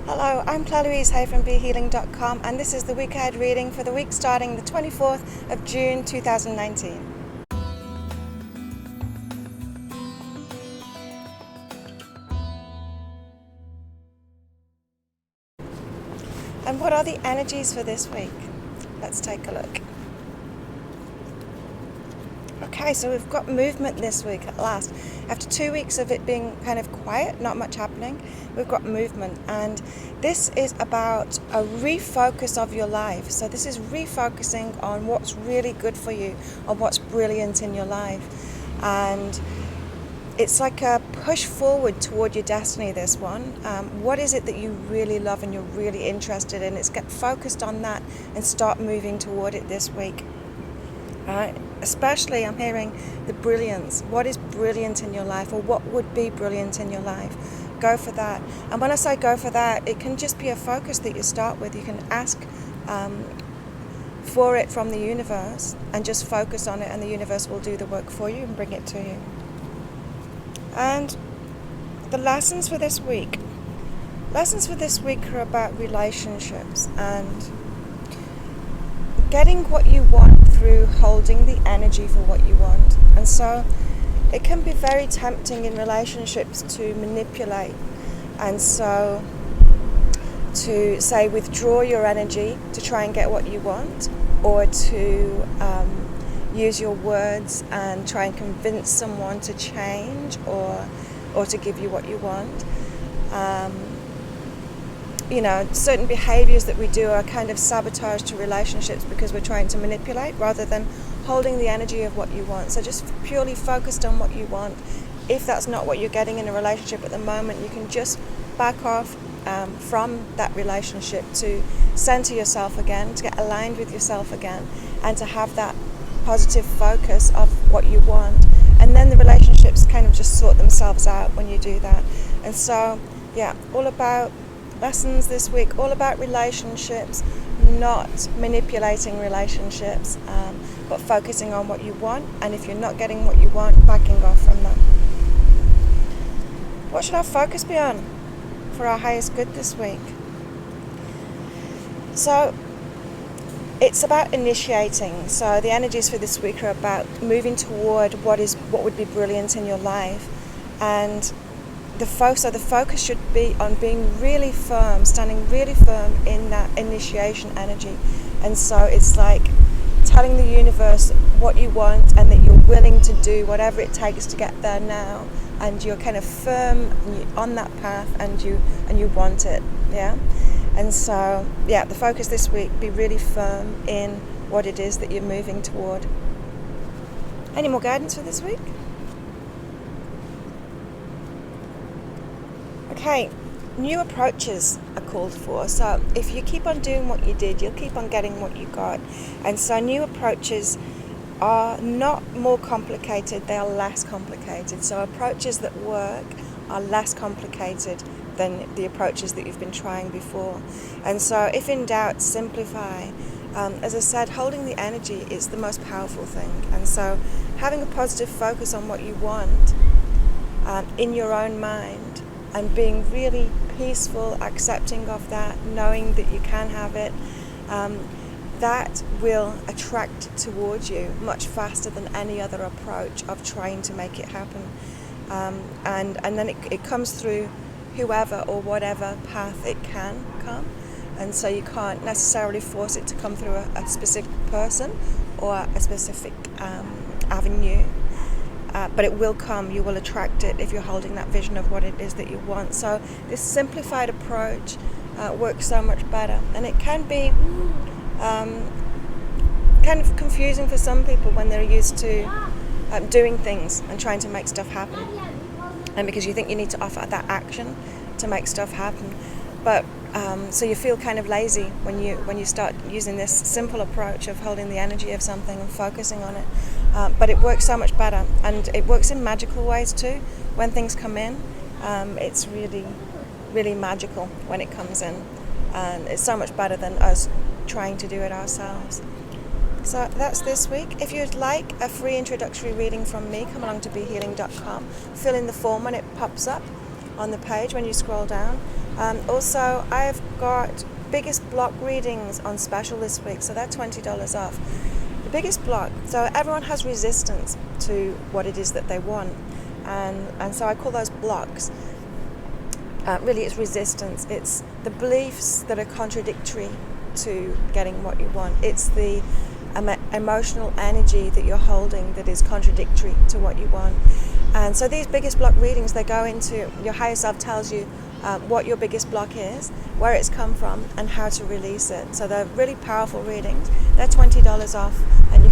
Hello, I'm Claire Louise Hay from BeHealing.com, and this is the week ahead reading for the week starting the 24th of June 2019. And what are the energies for this week? Let's take a look. Okay, so we've got movement this week at last. After 2 weeks of it being kind of quiet, not much happening, we've got movement. And this is about a refocus of your life. So this is refocusing on what's really good for you, on what's brilliant in your life. And it's like a push forward toward your destiny, this one. What is it that you really love and you're really interested in? It's get focused on that and start moving toward it this week. Especially I'm hearing the brilliance. What is brilliant in your life, or what would be brilliant in your life? Go for that. And when I say go for that, it can just be a focus that you start with. You can ask for it from the universe and just focus on it, and the universe will do the work for you and bring it to you. And the lessons for this week. Lessons for this week are about relationships and getting what you want through holding the energy for what you want. And so it can be very tempting in relationships to manipulate, and so to say withdraw your energy to try and get what you want, or to use your words and try and convince someone to change or to give you what you want. Certain behaviors that we do are kind of sabotage to relationships because we're trying to manipulate rather than holding the energy of what you want. So just purely focused on what you want. If that's not what you're getting in a relationship at the moment, you can just back off from that relationship to center yourself again, to get aligned with yourself again, and to have that positive focus of what you want. And then the relationships kind of just sort themselves out when you do that. And so, all about lessons this week, all about relationships, not manipulating relationships, but focusing on what you want. And if you're not getting what you want, backing off from that. What should our focus be on for our highest good this week? So it's about initiating. So the energies for this week are about moving toward what would be brilliant in your life. And the focus should be on being really firm, standing really firm in that initiation energy. And so it's like telling the universe what you want and that you're willing to do whatever it takes to get there now, and you're kind of firm on that path, and you want it. And so the focus this week, be really firm in what it is that you're moving toward. Any more guidance for this week? Okay, new approaches are called for. So if you keep on doing what you did, you'll keep on getting what you got. And so new approaches are not more complicated, they are less complicated. So approaches that work are less complicated than the approaches that you've been trying before. And so if in doubt, simplify. As I said, holding the energy is the most powerful thing. And so having a positive focus on what you want in your own mind, and being really peaceful, accepting of that, knowing that you can have it, that will attract towards you much faster than any other approach of trying to make it happen. And then it comes through whoever or whatever path it can come. And so you can't necessarily force it to come through a specific person or a specific avenue. But it will come, you will attract it if you're holding that vision of what it is that you want. So this simplified approach works so much better. And it can be kind of confusing for some people when they're used to doing things and trying to make stuff happen. And because you think you need to offer that action to make stuff happen. But so you feel kind of lazy when you start using this simple approach of holding the energy of something and focusing on it. But it works so much better, and it works in magical ways too. When things come in, it's really, really magical when it comes in, and it's so much better than us trying to do it ourselves. So that's this week. If you'd like a free introductory reading from me, come along to BeHealing.com. Fill in the form when it pops up on the page when you scroll down. Also, I've got biggest block readings on special this week, so that's $20 off. The biggest block, so everyone has resistance to what it is that they want, and so I call those blocks. Really, it's resistance. It's the beliefs that are contradictory to getting what you want. It's the emotional energy that you're holding that is contradictory to what you want. And so these biggest block readings, they go into your higher self tells you what your biggest block is, where it's come from, and how to release it. So they're really powerful readings. They're $20 off, and